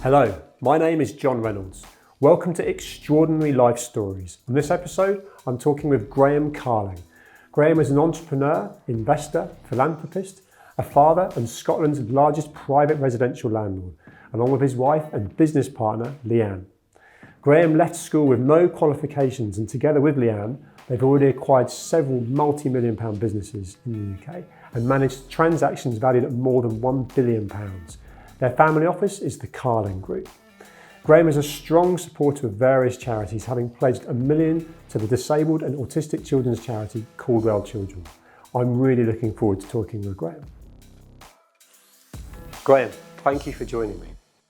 Hello, my name is John Reynolds. Welcome to Extraordinary Life Stories. On this episode, I'm talking with Graeme Carling. Graeme is an entrepreneur, investor, philanthropist, a father and Scotland's largest private residential landlord, along with his wife and business partner, Leanne. Graeme left school with no qualifications, and together with Leanne, they've already acquired several multi-million pound businesses in the UK and managed transactions valued at more than £1 billion. Their family office is the Carling Group. Graeme is a strong supporter of various charities, having pledged £1 million to the disabled and autistic children's charity Caldwell Children. I'm really looking forward to talking with Graeme. Graeme, thank you for joining me.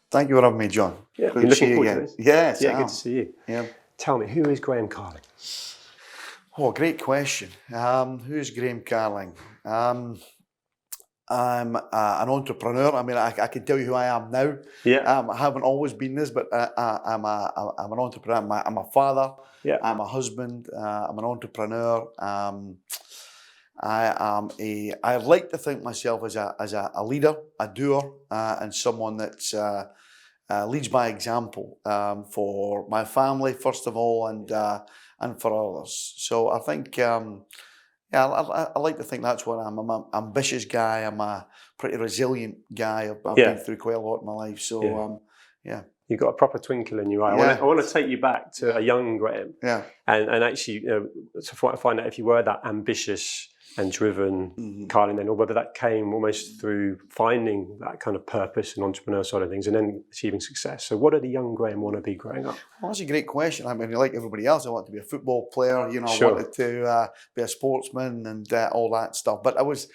Thank you for having me, John. Yeah, good to see you again. Yes, yeah, good to see you. Yeah. Tell me, who is Graeme Carling? Oh, great question. Who is Graeme Carling? I'm an entrepreneur. I mean, I can tell you who I am now. Yeah. I haven't always been this, but I'm an entrepreneur. I'm a father. Yeah. I'm a husband. I'm an entrepreneur. I like to think myself as a leader, a doer, and someone that leads by example for my family first of all, and for others. So I think. I like to think that's what I'm. I'm an ambitious guy. I'm a pretty resilient guy. I've been through quite a lot in my life. So, You've got a proper twinkle in your eye. I want to take you back to a young Graeme. Yeah. And actually, to find out if you were that ambitious and driven Carling then, or whether that came almost through finding that kind of purpose and entrepreneur side of things and then achieving success. So what did a young Graeme want to be growing up? Well, that's a great question. I mean, like everybody else, I wanted to be a football player, I wanted to be a sportsman and all that stuff. But I was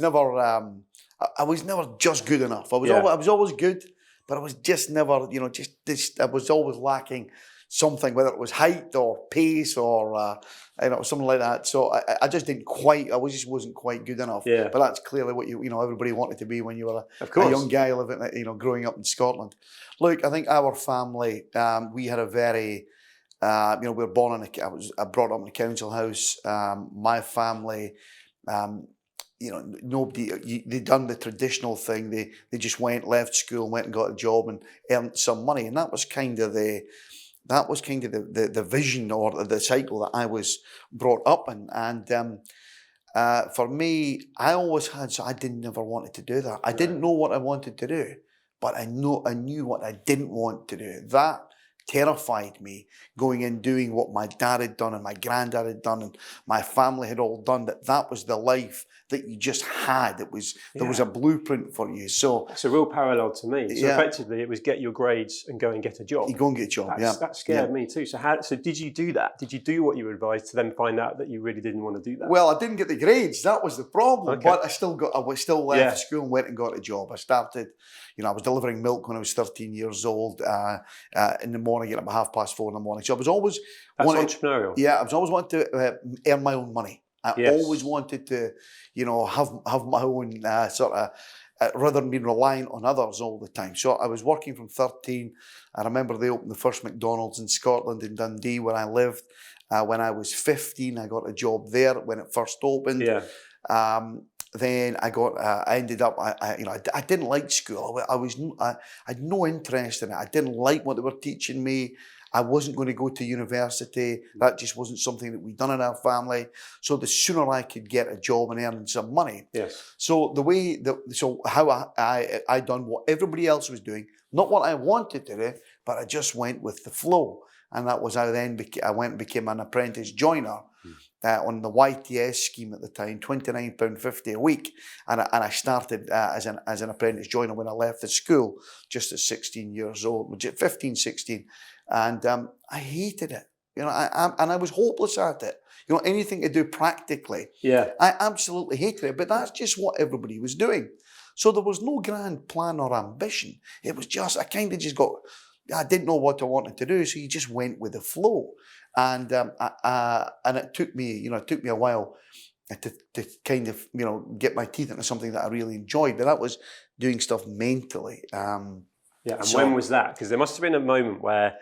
never just good enough. I was always good, but I was just never, I was always lacking something, whether it was height or pace or something like that. So I just didn't quite. I just wasn't quite good enough. Yeah. But that's clearly what everybody wanted to be when you were a young guy living, growing up in Scotland. Look, I think our family, we had a very, we were born in I brought up in a council house. My family. Nobody, they done the traditional thing. They just left school, went and got a job and earned some money, and that was kind of the vision or the cycle that I was brought up in. And for me, I always had, so I never wanted to do that. I didn't know what I wanted to do, but I knew what I didn't want to do. That terrified me, going in doing what my dad had done and my granddad had done and my family had all done, that was the life that you just had. There was a blueprint for you. So it's a real parallel to me. So effectively it was get your grades and go and get a job. You go and get a job, That scared me too. So did you do that? Did you do what you were advised to then find out that you really didn't want to do that? Well, I didn't get the grades. That was the problem. But I still left school and went and got a job. I started, I was delivering milk when I was 13 years old in the morning, at about 4:30 in the morning. So I was always entrepreneurial. Yeah, I was always wanting to earn my own money. I always wanted to, have my own rather than being reliant on others all the time. So I was working from 13. I remember they opened the first McDonald's in Scotland in Dundee where I lived. When I was 15, I got a job there when it first opened. Yeah. Then I ended up, I didn't like school. I had no interest in it. I didn't like what they were teaching me. I wasn't going to go to university. That just wasn't something that we'd done in our family. So the sooner I could get a job and earn some money. Yes. So how I done what everybody else was doing, not what I wanted to do, but I just went with the flow. And that was how I went and became an apprentice joiner on the YTS scheme at the time, £29.50 a week. And I started as an apprentice joiner when I left the school, just at 16 years old, 15, 16. And I hated it, and I was hopeless at it. Anything to do practically. Yeah. I absolutely hated it, but that's just what everybody was doing. So there was no grand plan or ambition. It was just, I didn't know what I wanted to do, so you just went with the flow. And it took me a while to kind of, get my teeth into something that I really enjoyed, but that was doing stuff mentally. When was that? Because there must have been a moment where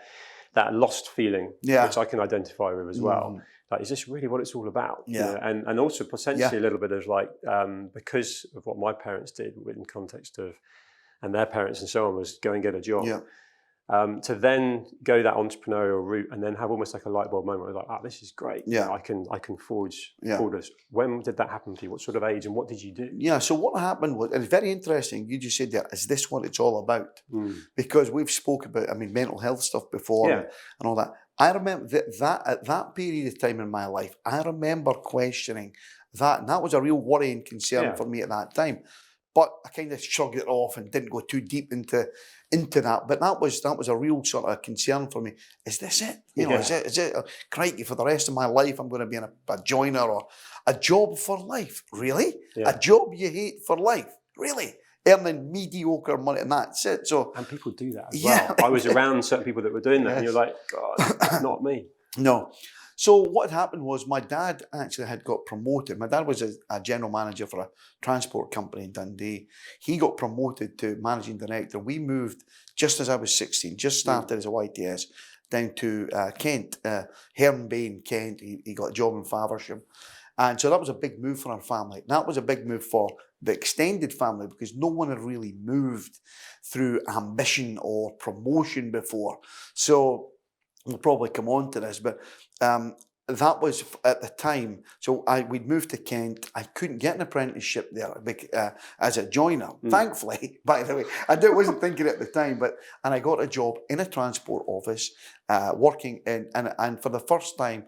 that lost feeling, which I can identify with as well. Like, is this really what it's all about? Yeah. And also potentially a little bit of like, because of what my parents did in context of and their parents and so on was go and get a job. Yeah. To then go that entrepreneurial route and then have almost like a light bulb moment. I was like, this is great. Yeah. I can forge Yeah. this. When did that happen to you? What sort of age and what did you do? Yeah, so what happened was, and it's very interesting, you just said there, is this what it's all about? Because we've spoke about, mental health stuff before and all that. I remember that at that period of time in my life, I remember questioning that, and that was a real worry and concern for me at that time. But I kind of shrugged it off and didn't go too deep into that. But that was a real sort of concern for me. Is this it? Is it crikey, for the rest of my life I'm going to be a joiner or a job for life? Really? Yeah. A job you hate for life? Really? Earning mediocre money, and that's it. And people do that as well. I was around certain people that were doing that, and you're like, God, not me. No. So what happened was my dad actually had got promoted. My dad was a general manager for a transport company in Dundee. He got promoted to managing director. We moved just as I was 16, just started as a YTS, down to Kent, Herne Bay in Kent. He got a job in Faversham. And so that was a big move for our family. That was a big move for the extended family because no one had really moved through ambition or promotion before. So we'll probably come on to this, but that was at the time. So we'd moved to Kent. I couldn't get an apprenticeship there as a joiner. Thankfully, by the way, wasn't thinking at the time, and I got a job in a transport office, working in, and for the first time,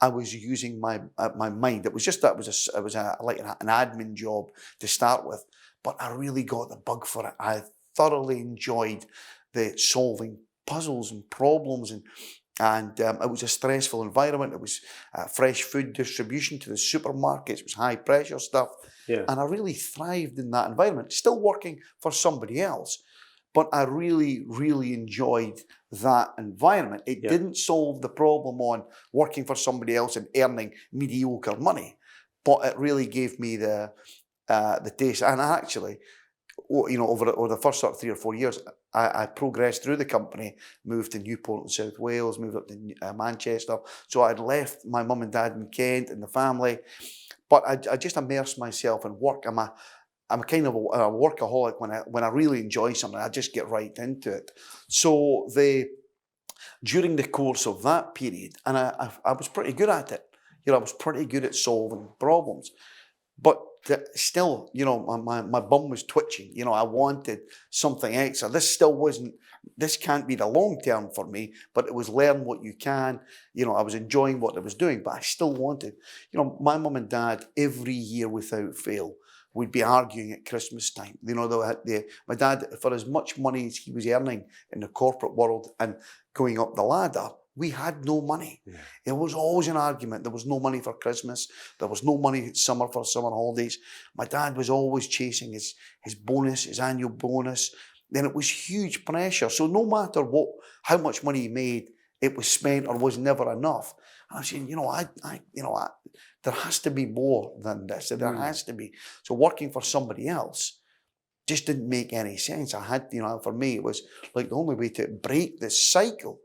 I was using my mind. It was like an admin job to start with, but I really got the bug for it. I thoroughly enjoyed the solving puzzles and problems, and it was a stressful environment. It was fresh food distribution to the supermarkets. It was high pressure stuff, and I really thrived in that environment. Still working for somebody else, but I really, really enjoyed that environment. It didn't solve the problem on working for somebody else and earning mediocre money, but it really gave me the taste. And actually, over the first sort of 3 or 4 years, I progressed through the company, moved to Newport in South Wales, moved up to Manchester. So I'd left my mum and dad in Kent and the family, but I just immersed myself in work. I'm kind of a workaholic. When I really enjoy something, I just get right into it. So during the course of that period, and I was pretty good at it. I was pretty good at solving problems, but still, my bum was twitching. I wanted something extra. This can't be the long term for me, but it was learn what you can. I was enjoying what I was doing, but I still wanted, my mum and dad every year without fail would be arguing at Christmas time. My dad, for as much money as he was earning in the corporate world and going up the ladder, we had no money. Yeah. It was always an argument. There was no money for Christmas. There was no money in summer for summer holidays. My dad was always chasing his bonus, his annual bonus. Then it was huge pressure. So no matter how much money he made, it was spent or was never enough. And I was saying, there has to be more than this. There has to be. So working for somebody else just didn't make any sense. For me, it was like the only way to break this cycle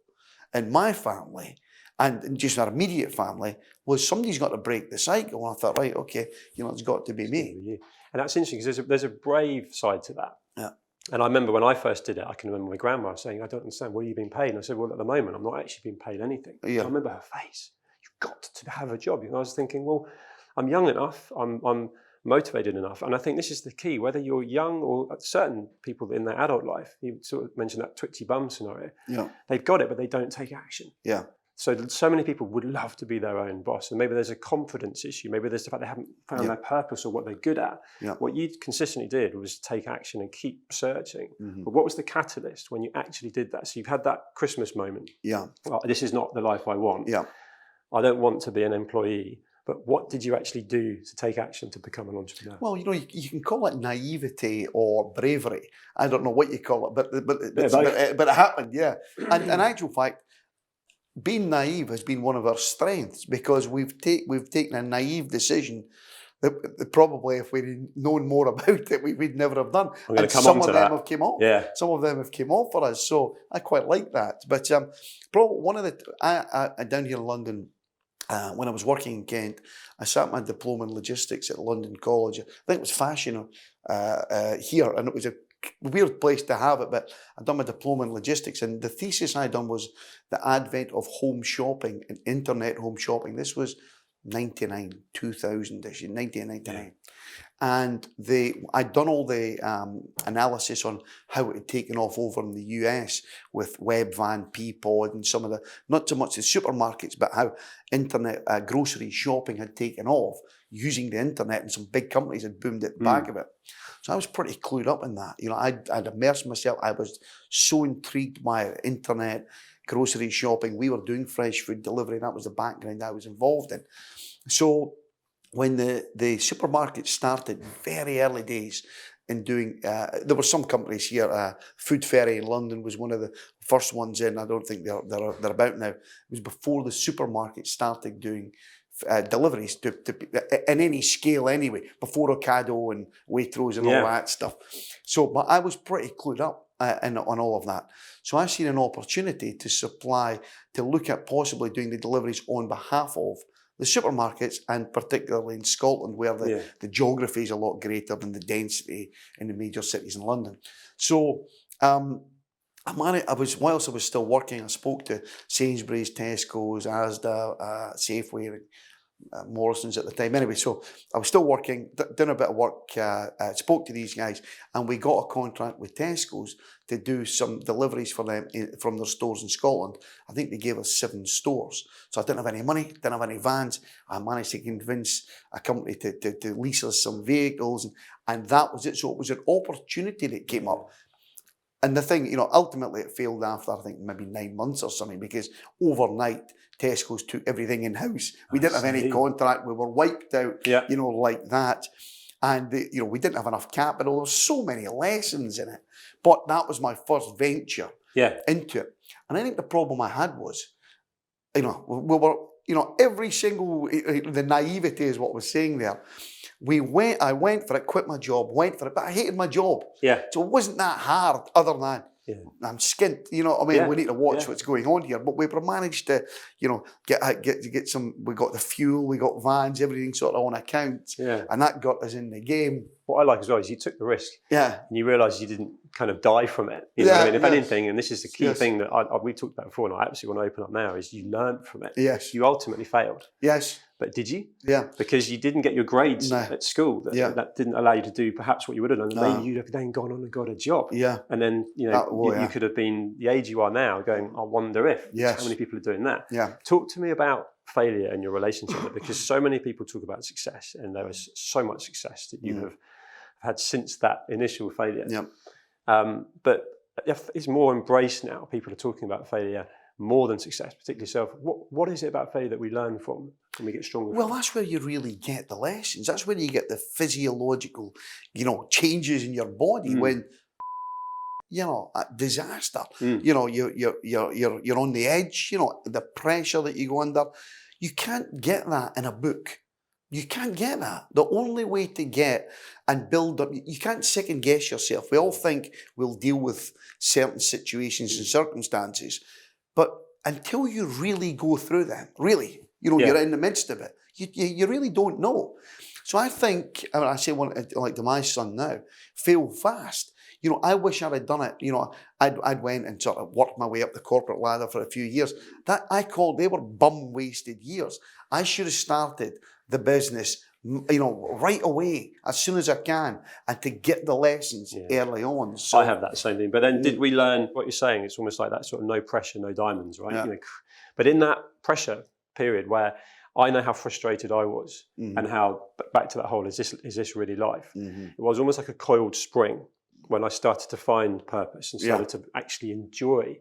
in my family and just our immediate family was somebody's got to break the cycle. And I thought, right, okay, it's got to be me. And that's interesting because there's a brave side to that. Yeah. And I remember when I first did it, I can remember my grandma saying, I don't understand, what are you being paid? And I said, well, at the moment, I'm not actually being paid anything. Yeah. I remember her face. You've got to have a job. And I was thinking, well, I'm young enough, I'm motivated enough. And I think this is the key, whether you're young or certain people in their adult life, you sort of mentioned that twitchy bum scenario. Yeah. They've got it, but they don't take action. Yeah. So many people would love to be their own boss. And maybe there's a confidence issue. Maybe there's the fact they haven't found their purpose or what they're good at. Yeah. What you consistently did was take action and keep searching. Mm-hmm. But what was the catalyst when you actually did that? So you've had that Christmas moment. Yeah. Well, this is not the life I want. Yeah. I don't want to be an employee. But what did you actually do to take action to become an entrepreneur? Well, you can call it naivety or bravery. I don't know what you call it, but it happened, yeah. And in actual fact, being naive has been one of our strengths because we've taken a naive decision that probably if we'd known more about it, we'd never have done. And some of them have come off. Yeah. Some of them have come off for us. So I quite like that. But probably one of I down here in London, when I was working in Kent, I sat my diploma in logistics at London College. I think it was fashion here, and it was a weird place to have it, but I'd done my diploma in logistics, and the thesis I'd done was the advent of home shopping and internet home shopping. This was 99, 2000-ish, in 1999. Yeah. And I'd done all the analysis on how it had taken off over in the US with Webvan, Peapod, and some of the, not so much the supermarkets, but how internet grocery shopping had taken off using the internet, and some big companies had boomed at the back of it. So I was pretty clued up in that. You know, I'd immersed myself. I was so intrigued by internet grocery shopping. We were doing fresh food delivery. That was the background I was involved in. So when the supermarket started, very early days in doing, there were some companies here. Food Ferry in London was one of the first ones in. I don't think they're about now. It was before the supermarket started doing deliveries to in any scale anyway, before Ocado and Waitrose and all that stuff. So, but I was pretty clued up on all of that. So I seen an opportunity to supply, to look at possibly doing the deliveries on behalf of the supermarkets, and particularly in Scotland, where the geography is a lot greater than the density in the major cities in London. So whilst I was still working, I spoke to Sainsbury's, Tesco's, Asda, Safeway, Morrison's at the time. Anyway, so I was still working, doing a bit of work, spoke to these guys, and we got a contract with Tesco's to do some deliveries for them from their stores in Scotland. I think they gave us 7 stores. So I didn't have any money, didn't have any vans. I managed to convince a company to lease us some vehicles, and that was it. So it was an opportunity that came up. And the thing, you know, ultimately it failed after, I think, maybe 9 months or something, because overnight Tesco's took everything in-house. We didn't have any contract. We were wiped out, you know, like that. And, you know, we didn't have enough capital. There were so many lessons in it. But that was my first venture into it. And I think the problem I had was, you know, we were, you know, every single, the naivety is what I was saying there. I went for it, quit my job, went for it, but I hated my job. Yeah. So it wasn't that hard, other than I'm skint, you know what I mean? We need to watch what's going on here. But we managed to, you know, get some, we got the fuel, we got vans, everything sort of on account. Yeah. And that got us in the game. What I like as well is you took the risk. Yeah. And you realised you didn't kind of die from it. You know what I mean? If anything, and this is the key thing that we talked about before, and I absolutely want to open up now, is you learned from it. Yes. You ultimately failed. Yes. But did you? Yeah. Because you didn't get your grades at school. That didn't allow you to do perhaps what you would have done. Maybe you'd have then gone on and got a job. Yeah. And then, you know, you could have been the age you are now going, I wonder if. Yes. How many people are doing that? Yeah. Talk to me about failure and your relationship with it, because so many people talk about success, and there is so much success that you have had since that initial failure. Yeah. But it's more embraced now. People are talking about failure more than success, particularly yourself. What is it about failure that we learn from and we get stronger from? Well, that's where you really get the lessons. That's where you get the physiological, you know, changes in your body when, you know, disaster. You know, you're on the edge. You know, the pressure that you go under. You can't get that in a book. You can't get that. The only way to get and build up, you can't second guess yourself. We all think we'll deal with certain situations and circumstances, but until you really go through them, really, you know, you're in the midst of it, you really don't know. So I think, I say like to my son now, fail fast. You know, I wish I'd done it. You know, I'd went and sort of worked my way up the corporate ladder for a few years. They were bum-wasted years. I should have started the business, you know, right away, as soon as I can, and to get the lessons early on. So, I have that same thing. But then did we learn what you're saying? It's almost like that sort of no pressure, no diamonds, right? Yeah. You know, but in that pressure period where I know how frustrated I was and how, back to that whole, is this really life? It was almost like a coiled spring when I started to find purpose and started to actually enjoy.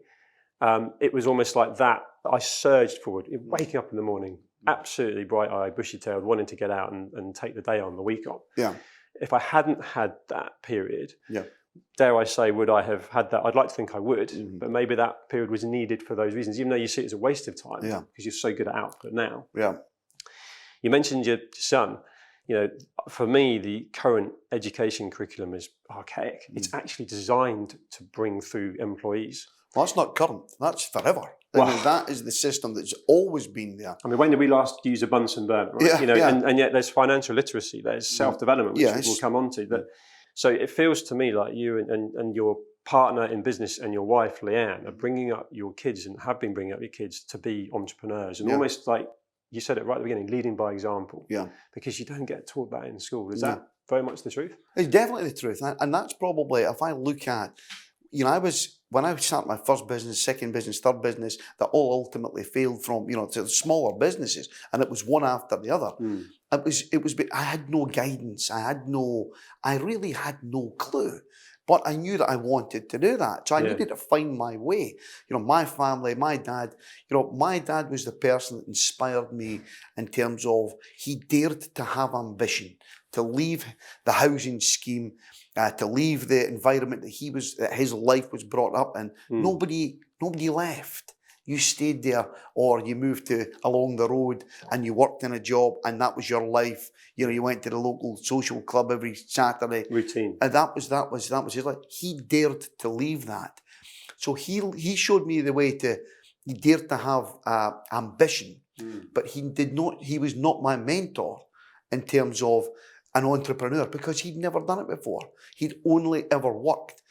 It was almost like that. I surged forward, waking up in the morning, absolutely bright-eyed, bushy-tailed, wanting to get out and take the day on, the week on. Yeah. If I hadn't had that period, dare I say, would I have had that? I'd like to think I would, but maybe that period was needed for those reasons, even though you see it as a waste of time because you're so good at output now. Yeah. You mentioned your son. You know, for me, the current education curriculum is archaic. It's actually designed to bring through employees. Well, that's not current. That's forever. I mean, that is the system that's always been there. I mean, when did we last use a Bunsen burner? Right? Yeah, you know, and yet there's financial literacy, there's self-development, which we'll come on to. So it feels to me like you and your partner in business and your wife, Leanne, are bringing up your kids and have been bringing up your kids to be entrepreneurs and almost like you said it right at the beginning, leading by example. Yeah. Because you don't get taught that in school. Is No. that very much the truth? It's definitely the truth. And that's probably, if I look at, when I started my first business, second business, third business, that all ultimately failed from, to smaller businesses, and it was one after the other. I had no guidance. I really had no clue. But I knew that I wanted to do that. So I needed to find my way. My family, my dad was the person that inspired me in terms of he dared to have ambition, to leave the housing scheme, to leave the environment that his life was brought up in. Nobody left. You stayed there, or you moved along the road and you worked in a job, and that was your life. You went to the local social club every Saturday. Routine. And that was his life. He dared to leave that. So he showed me the way he dared to have ambition, but he was not my mentor in terms of an entrepreneur, because he'd never done it before. He'd only ever worked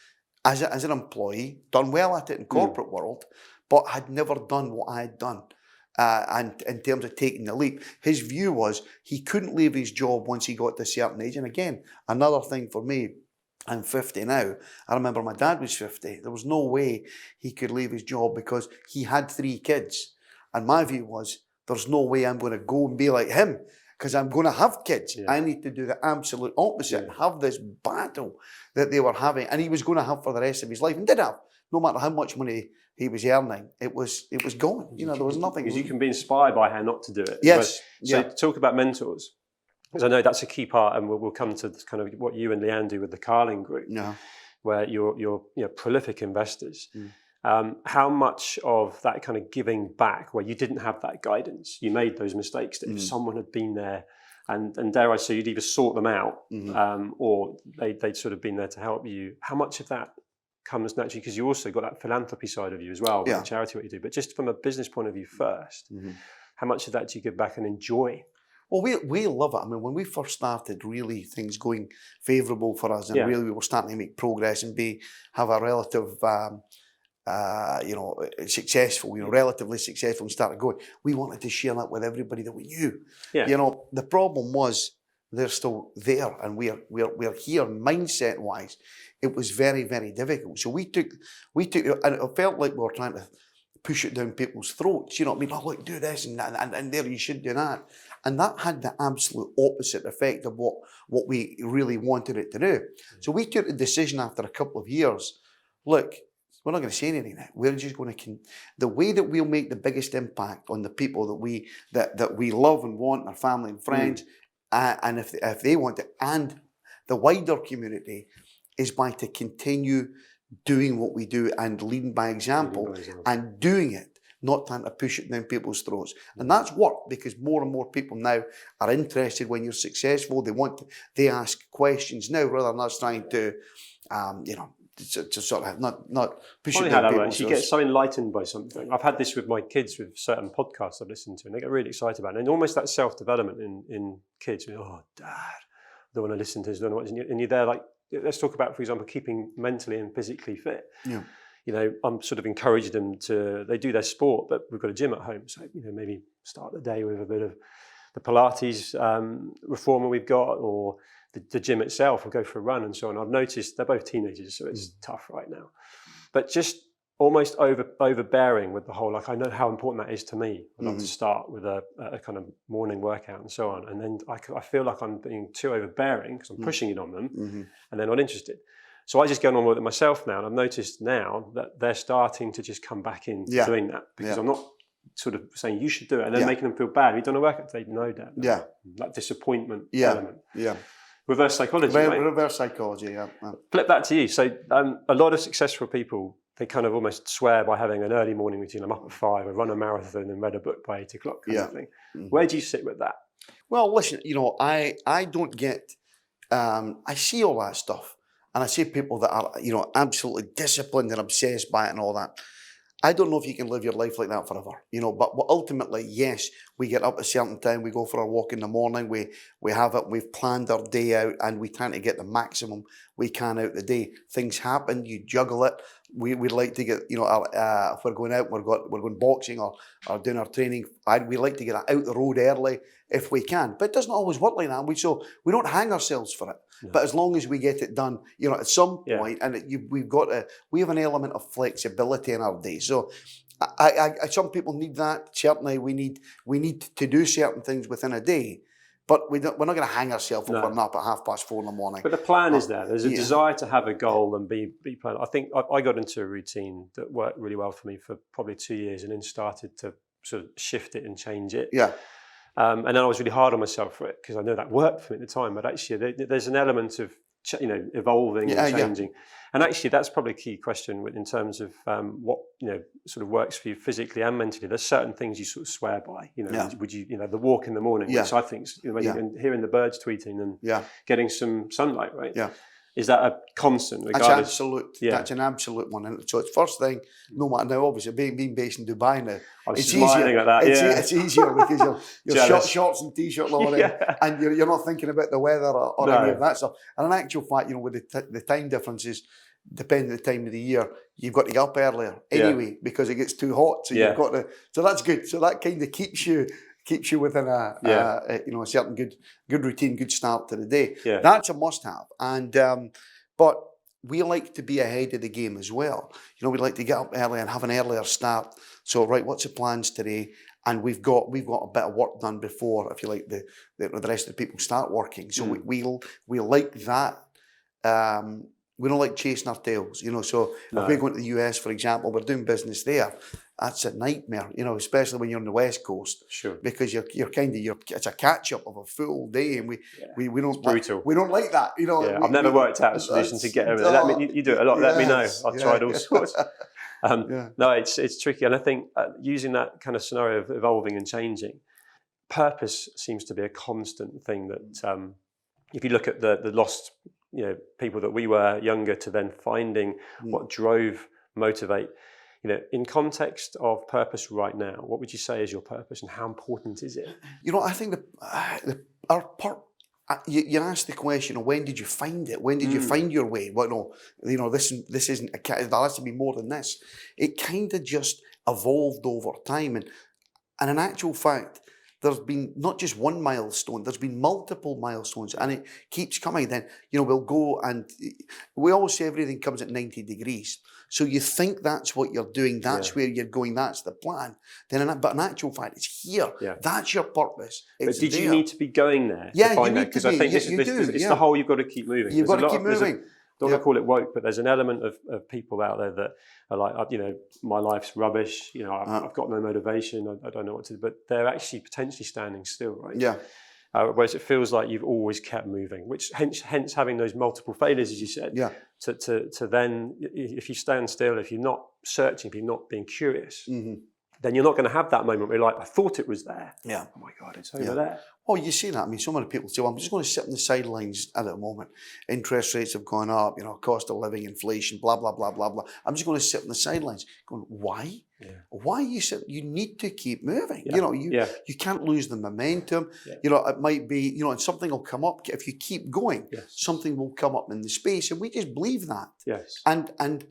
as an employee, done well at it in corporate world, but had never done what I had done. And in terms of taking the leap, his view was he couldn't leave his job once he got to a certain age. And again, another thing for me, I'm 50 now. I remember my dad was 50. There was no way he could leave his job because he had 3 kids. And my view was, there's no way I'm going to go and be like him, because I'm going to have kids. I need to do the absolute opposite and have this battle that they were having. And he was going to have for the rest of his life, and did have. No matter how much money he was earning, it was gone. There was nothing. Because you can be inspired by how not to do it. Yes. So talk about mentors, because I know that's a key part, and we'll come to kind of what you and Leanne do with the Carling Group, where you're prolific investors. How much of that kind of giving back, where you didn't have that guidance, you made those mistakes, that if someone had been there, and dare I say, you'd either sort them out, or they'd sort of been there to help you. How much of that comes naturally, because you also got that philanthropy side of you as well, with the charity what you do, but just from a business point of view first, how much of that do you give back and enjoy? Well, we love it. I mean, when we first started, really things going favourable for us, and really we were starting to make progress and have a relative, relatively successful and started going. We wanted to share that with everybody that we knew. The problem was they're still there, and we're here mindset wise. It was very, very difficult. So we took, and it felt like we were trying to push it down people's throats. Oh, look, do this and there, you should do that. And that had the absolute opposite effect of what we really wanted it to do. So we took the decision after a couple of years, look, we're not going to say anything now. We're just going to, the way that we'll make the biggest impact on the people that we love and want, our family and friends, and if they want it, and the wider community, is by to continue doing what we do and leading by example, and doing it, not trying to push it down people's throats. And that's worked, because more and more people now are interested when you're successful. They ask questions now, rather than us trying to, to sort of not push it down people's throats. You get so enlightened by something. I've had this with my kids with certain podcasts I've listened to, and they get really excited about it. And almost that self-development in kids. Oh, Dad, I don't want to listen to this. I don't know what, and you're there like, let's talk about, for example, keeping mentally and physically fit. I'm sort of encouraging them they do their sport, but we've got a gym at home. So, maybe start the day with a bit of the Pilates reformer we've got, or the gym itself, or go for a run and so on. I've noticed they're both teenagers, so it's tough right now. But just almost overbearing with the whole, like, I know how important that is to me. I love to start with a kind of morning workout and so on. And then I feel like I'm being too overbearing because I'm pushing it on them, and they're not interested. So I just go on with it myself now. And I've noticed now that they're starting to just come back in doing that, because I'm not sort of saying you should do it and then making them feel bad. Have you done a workout today? No, Dad. That disappointment element. Reverse psychology, right? Reverse psychology, Flip that to you. So a lot of successful people, they kind of almost swear by having an early morning routine. I'm up at 5, I run a marathon and read a book by 8 o'clock kind of thing. Where do you sit with that? Well, listen, I don't get, I see all that stuff, and I see people that are, absolutely disciplined and obsessed by it and all that. I don't know if you can live your life like that forever, but ultimately, yes, we get up at a certain time, we go for our walk in the morning, we've planned our day out, and we try to get the maximum we can out the day. Things happen, you juggle it. We'd like to get, if we're going out, we're going boxing or doing our training, we like to get out the road early if we can. But it doesn't always work like that. So we don't hang ourselves for it. No. But as long as we get it done, at some point, and we have an element of flexibility in our day. So some people need that. Certainly we need to do certain things within a day. But we're not going to hang ourselves over and up at 4:30 in the morning. But the plan is there. There's a desire to have a goal and be planned. I think I got into a routine that worked really well for me for probably 2 years, and then started to sort of shift it and change it. Yeah. And then I was really hard on myself for it, because I know that worked for me at the time. But actually, there's an element of evolving and changing. Yeah. And actually, that's probably a key question in terms of what sort of works for you physically and mentally. There's certain things you sort of swear by. Would you the walk in the morning, which I think hearing the birds tweeting and getting some sunlight, right? Yeah. Is that a constant? That's absolute. Yeah. That's an absolute one. And so it's first thing, no matter now, obviously being based in Dubai now, it's easier. At that. It's easier because you're shorts and t-shirt on, and you're not thinking about the weather or any of that stuff. And in actual fact, with the time differences, depending on the time of the year, you've got to get up earlier anyway because it gets too hot. So you've got to. So that's good. So that kind of keeps you within a certain good routine, good start to the day. Yeah. That's a must-have. And but we like to be ahead of the game as well. We like to get up early and have an earlier start. So what's the plans today? And we've got a bit of work done before, if you like, the rest of the people start working. So we like that. We don't like chasing our tails, So if we go to the US, for example, we're doing business there. That's a nightmare, especially when you're on the West Coast. Sure. Because it's a catch up of a full day, and we don't brutal. We don't like that, I've never worked out a solution to get over there. You do it a lot. Let me know. I've tried all sorts. No, it's tricky, and I think using that kind of scenario of evolving and changing, purpose seems to be a constant thing. That if you look at the lost, people that we were younger to then finding what drove, motivate. In context of purpose right now, what would you say is your purpose, and how important is it? I think you asked the question, when did you find it? When did you find your way? Well, no, this isn't there has to be more than this. It kind of just evolved over time, and in actual fact, there's been not just one milestone, there's been multiple milestones, and it keeps coming. Then, we'll go, and we always say everything comes at 90 degrees. So you think that's what you're doing, that's where you're going, that's the plan. But in actual fact, it's here. Yeah. That's your purpose. But did you need to be going there? Yeah, to find you that? need to be. I think it's the whole, you've got to keep moving. You've got to keep moving. Don't want to call it woke, but there's an element of people out there that are like, my life's rubbish. I've got no motivation. I don't know what to do. But they're actually potentially standing still, right? Yeah. Whereas it feels like you've always kept moving, which hence having those multiple failures, as you said. Yeah. To then, if you stand still, if you're not searching, if you're not being curious, then you're not going to have that moment where you're like, I thought it was there. Yeah. Oh my God, it's over there. Oh, you see that. I mean, so many people say, well, I'm just going to sit on the sidelines at the moment. Interest rates have gone up, cost of living, inflation, blah, blah, blah, blah, blah. I'm just going to sit on the sidelines. Going, why? Yeah. Why you sit? You need to keep moving. Yeah. You can't lose the momentum. Yeah. It might be, and something will come up. If you keep going, something will come up in the space. And we just believe that. Yes. And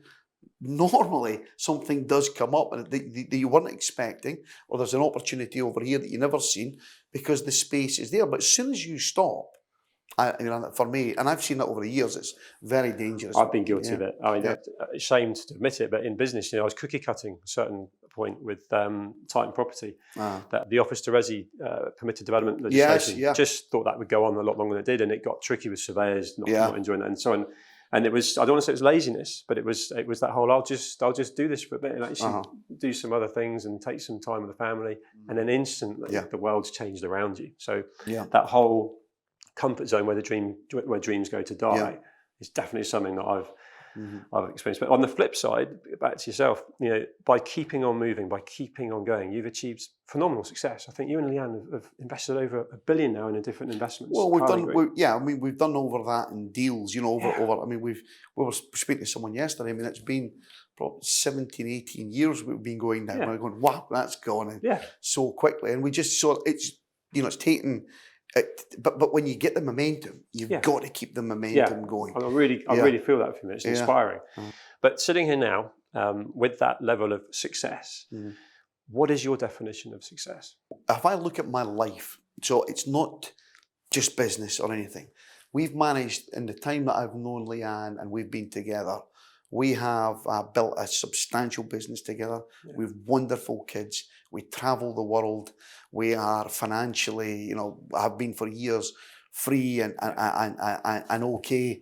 normally something does come up that you weren't expecting, or there's an opportunity over here that you never seen because the space is there. But as soon as you stop, for me, and I've seen that over the years, it's very dangerous. I've been guilty of it. I mean, ashamed to admit it, but in business, I was cookie cutting at a certain point with Titan Property, that the Office to Resi permitted development legislation. Just thought that would go on a lot longer than it did, and it got tricky with surveyors not enjoying that and so on. And it was, I don't want to say it was laziness, but it was that whole, I'll just do this for a bit and actually do some other things and take some time with the family. And then instantly the world's changed around you. So that whole comfort zone where dreams go to die is definitely something that I've experienced. But on the flip side, back to yourself, by keeping on moving, by keeping on going, you've achieved phenomenal success. I think you and Leanne have invested over $1 billion now in different investments. Well, we've done over that in deals, over. I mean, we were speaking to someone yesterday. I mean, it's been probably 17, 18 years we've been going now. Yeah. We're going, wow, that's gone so quickly, and we just saw it's it's taken. But when you get the momentum, you've got to keep the momentum going. I really feel that from you. It's inspiring. But sitting here now, with that level of success, what is your definition of success? If I look at my life, so it's not just business or anything. We've managed, in the time that I've known Leanne and we've been together, we have built a substantial business together. Yeah. We've wonderful kids. We travel the world. We are financially, have been for years, free and okay.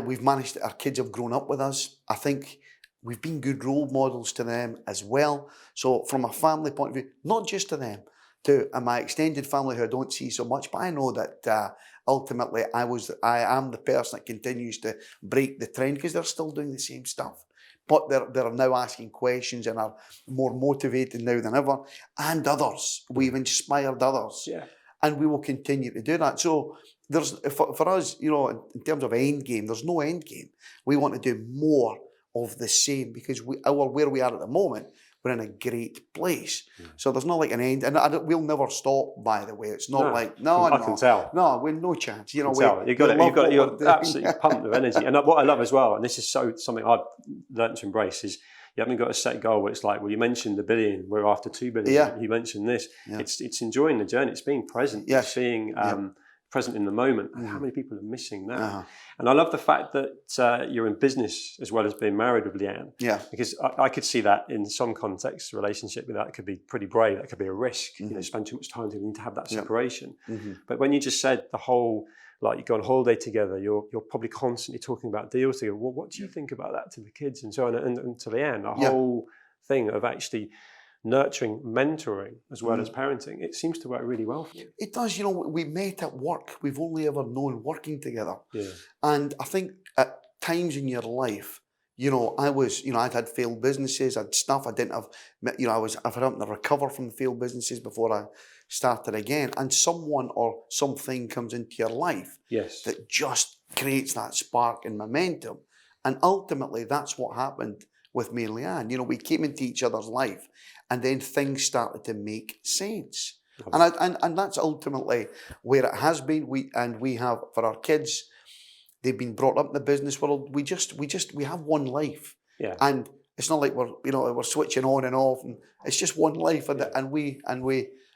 We've managed. Our kids have grown up with us. I think we've been good role models to them as well. So from a family point of view, not just to them, to my extended family who I don't see so much, but I know that ultimately I am the person that continues to break the trend because they're still doing the same stuff. But they're now asking questions and are more motivated now than ever. And others. We've inspired others. Yeah. And we will continue to do that. So there's for us, in terms of end game, there's no end game. We want to do more of the same because where we are at the moment, we're in a great place. So there's not like an end, and we'll never stop. By the way, it's not I can tell. No, we're no chance. You're absolutely pumped with energy. And what I love as well, and this is something I've learned to embrace, is you haven't got a set goal where it's like, well, you mentioned the billion, we're after 2 billion. Yeah. You mentioned this. Yeah. It's enjoying the journey. It's being present. Yes. It's seeing. Present in the moment. And how many people are missing that? And I love the fact that you're in business as well as being married with Leanne. Yeah. Because I could see that in some contexts, a relationship with that could be pretty brave. That could be a risk. Spend too much time together. You need to have that separation. But when you just said the whole, like you go on holiday together, you're probably constantly talking about deals together. Well, what do you think about that to the kids and so on? And to Leanne, the whole thing of actually nurturing, mentoring, as well as parenting, it seems to work really well for you. It does. We met at work. We've only ever known working together. Yeah. And I think at times in your life, I'd had failed businesses, I'd stuff I didn't have, I've had to recover from the failed businesses before I started again. And someone or something comes into your life that just creates that spark and momentum. And ultimately, that's what happened with me and Leanne. We came into each other's life and then things started to make sense. And that's ultimately where it has been. We have, for our kids, they've been brought up in the business world. We have one life. Yeah. And it's not like we're switching on and off, and it's just one life, and we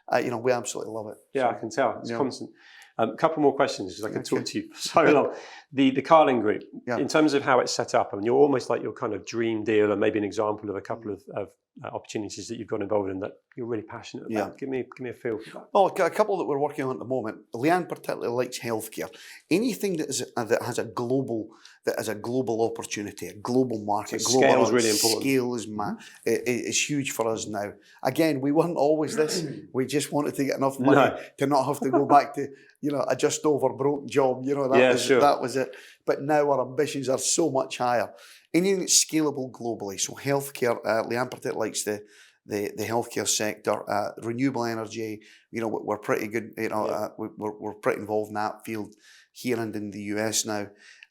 absolutely love it. Yeah, so, I can tell. It's constant. A couple more questions because I could talk to you for so long. The Carling Group, in terms of how it's set up, I mean, you're almost like your kind of dream deal, and maybe an example of a couple of opportunities that you've got involved in that you're really passionate about. Give me a feel for that. Well, a couple that we're working on at the moment. Leanne particularly likes healthcare. Anything that has a global opportunity, a global market. So scale is really important. Scale is huge for us now. Again, we weren't always this. We just wanted to get enough money to not have to go back to a just over broke job. That was it. But now our ambitions are so much higher. Anything that's scalable globally. So healthcare, Leanne particularly likes the healthcare sector, renewable energy. We're pretty good. We're pretty involved in that field here and in the US now,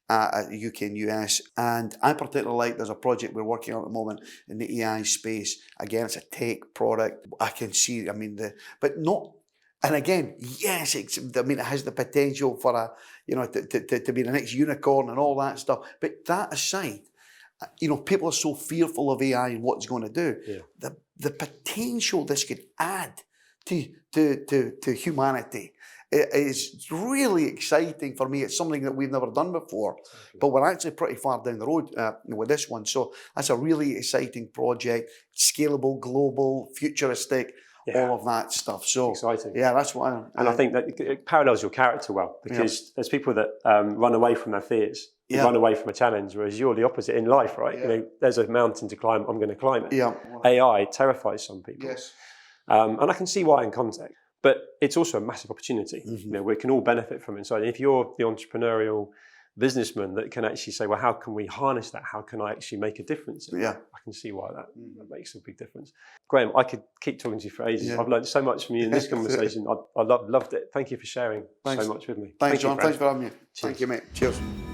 UK and US. And I particularly like. There's a project we're working on at the moment in the AI space. Again, it's a tech product. I can see. But not. And again, yes, it has the potential for to be the next unicorn and all that stuff. But that aside, people are so fearful of AI and what it's going to do. Yeah. The potential this could add to humanity is really exciting for me. It's something that we've never done before, but we're actually pretty far down the road with this one. So that's a really exciting project, scalable, global, futuristic. Yeah. All of that stuff. So exciting. Yeah, that's what I think that it parallels your character well, because there's people that run away from their fears, run away from a challenge, whereas you're the opposite in life, right? Yeah. There's a mountain to climb, I'm going to climb it. Yeah. AI terrifies some people. Yes. And I can see why in context, but it's also a massive opportunity. Mm-hmm. We can all benefit from it. So if you're the entrepreneurial businessman that can actually say, well, how can we harness that? How can I actually make a difference? Yeah. I can see why that makes a big difference. Graeme, I could keep talking to you for ages. Yeah. I've learned so much from you in this conversation. I loved it. Thank you for sharing so much with me. Thanks, John. Graeme. Thanks for having me. Cheers. Thank you, mate. Cheers.